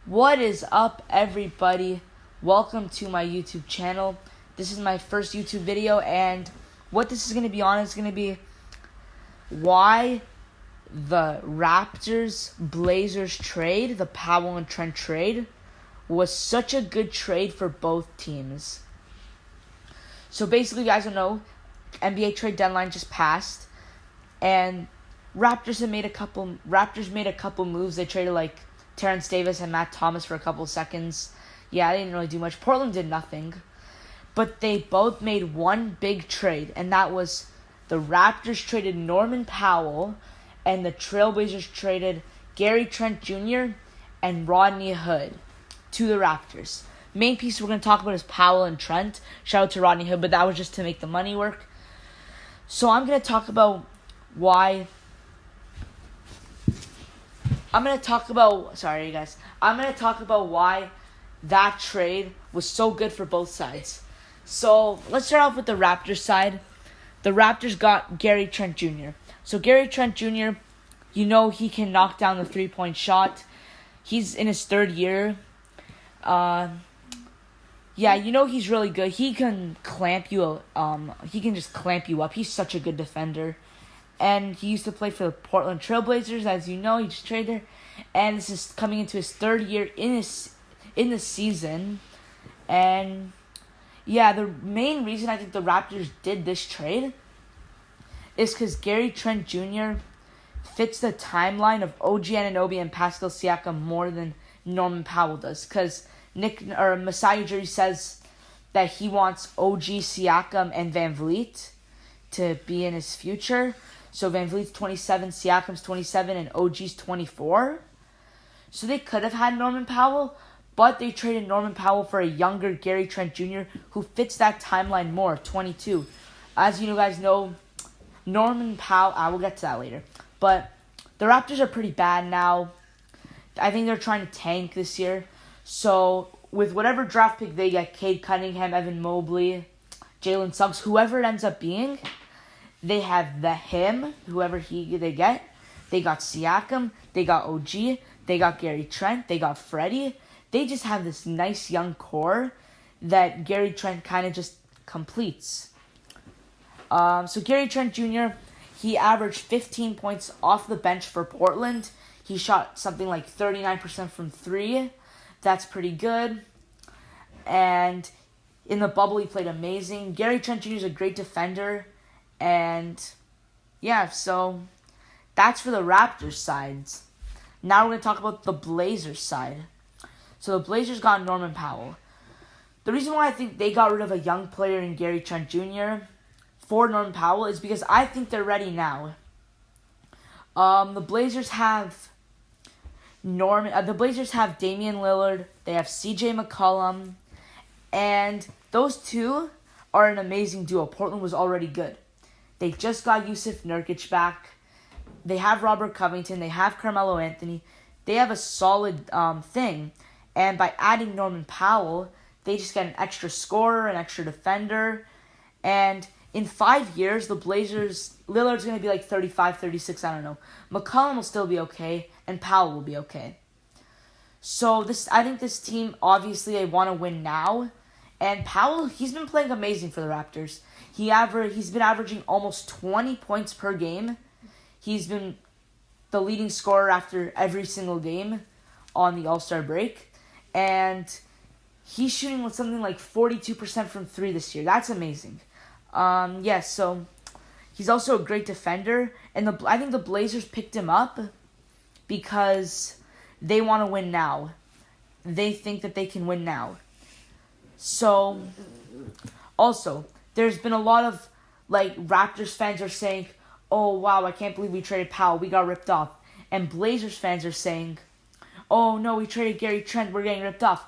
What is up, everybody? Welcome to my YouTube channel. This is my first YouTube video, and what this is going to be on is going to be why the Raptors-Blazers trade, the Powell and Trent trade, was such a good trade for both teams. So basically, you guys don't know, NBA trade deadline just passed, and Raptors made a couple moves. They traded Terrence Davis and Matt Thomas for a couple seconds. Yeah, they didn't really do much. Portland did nothing. But they both made one big trade, and that was the Raptors traded Norman Powell, and the Trailblazers traded Gary Trent Jr. and Rodney Hood to the Raptors. Main piece we're going to talk about is Powell and Trent. Shout out to Rodney Hood, but that was just to make the money work. So I'm going to talk about why... I'm going to talk about why that trade was so good for both sides. So, let's start off with the Raptors side. The Raptors got Gary Trent Jr. So, Gary Trent Jr., you know he can knock down the three-point shot. He's in his third year. You know he's really good. He can clamp you. He can just clamp you up. He's such a good defender. And he used to play for the Portland Trailblazers, as you know. He just traded there. And this is coming into his third year in the season. And, yeah, the main reason I think the Raptors did this trade is because Gary Trent Jr. fits the timeline of OG Anunoby and Pascal Siakam more than Norman Powell does. Because Masai Ujiri says that he wants OG, Siakam, and Van Vliet to be in his future. So Van Vliet's 27, Siakam's 27, and OG's 24. So they could have had Norman Powell, but they traded Norman Powell for a younger Gary Trent Jr. who fits that timeline more, 22. As you guys know, Norman Powell, I will get to that later. But the Raptors are pretty bad now. I think they're trying to tank this year. So with whatever draft pick they get, Cade Cunningham, Evan Mobley, Jalen Suggs, whoever it ends up being, they have whoever they get. They got Siakam, they got OG, they got Gary Trent, they got Freddie. They just have this nice young core that Gary Trent kind of just completes. So Gary Trent Jr., he averaged 15 points off the bench for Portland. He shot something like 39% from three. That's pretty good. And in the bubble, he played amazing. Gary Trent Jr. is a great defender. And, yeah, so that's for the Raptors sides. Now we're going to talk about the Blazers side. So the Blazers got Norman Powell. The reason why I think they got rid of a young player in Gary Trent Jr. for Norman Powell is because I think they're ready now. The Blazers have Damian Lillard. They have CJ McCollum. And those two are an amazing duo. Portland was already good. They just got Yusuf Nurkic back. They have Robert Covington. They have Carmelo Anthony. They have a solid thing. And by adding Norman Powell, they just get an extra scorer, an extra defender. And in 5 years, the Blazers, Lillard's going to be like 35, 36, I don't know. McCollum will still be okay, and Powell will be okay. So I think this team, obviously, they want to win now. And Powell, he's been playing amazing for the Raptors. He's been averaging almost 20 points per game. He's been the leading scorer after every single game on the All-Star break. And he's shooting with something like 42% from three this year. That's amazing. So he's also a great defender. And I think the Blazers picked him up because they want to win now. They think that they can win now. So, also, there's been a lot of, Raptors fans are saying, oh, wow, I can't believe we traded Powell. We got ripped off. And Blazers fans are saying, oh, no, we traded Gary Trent. We're getting ripped off.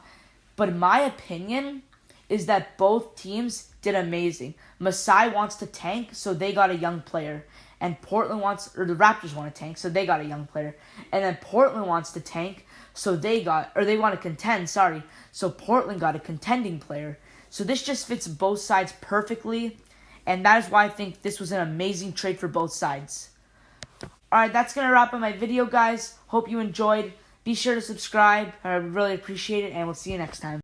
But my opinion is that both teams did amazing. Masai wants to tank, so they got a young player. And the Raptors want to tank, so they got a young player. And then Portland wants to tank, so they want to contend, so Portland got a contending player. So this just fits both sides perfectly, and that is why I think this was an amazing trade for both sides. Alright, that's going to wrap up my video, guys. Hope you enjoyed. Be sure to subscribe. I really appreciate it, and we'll see you next time.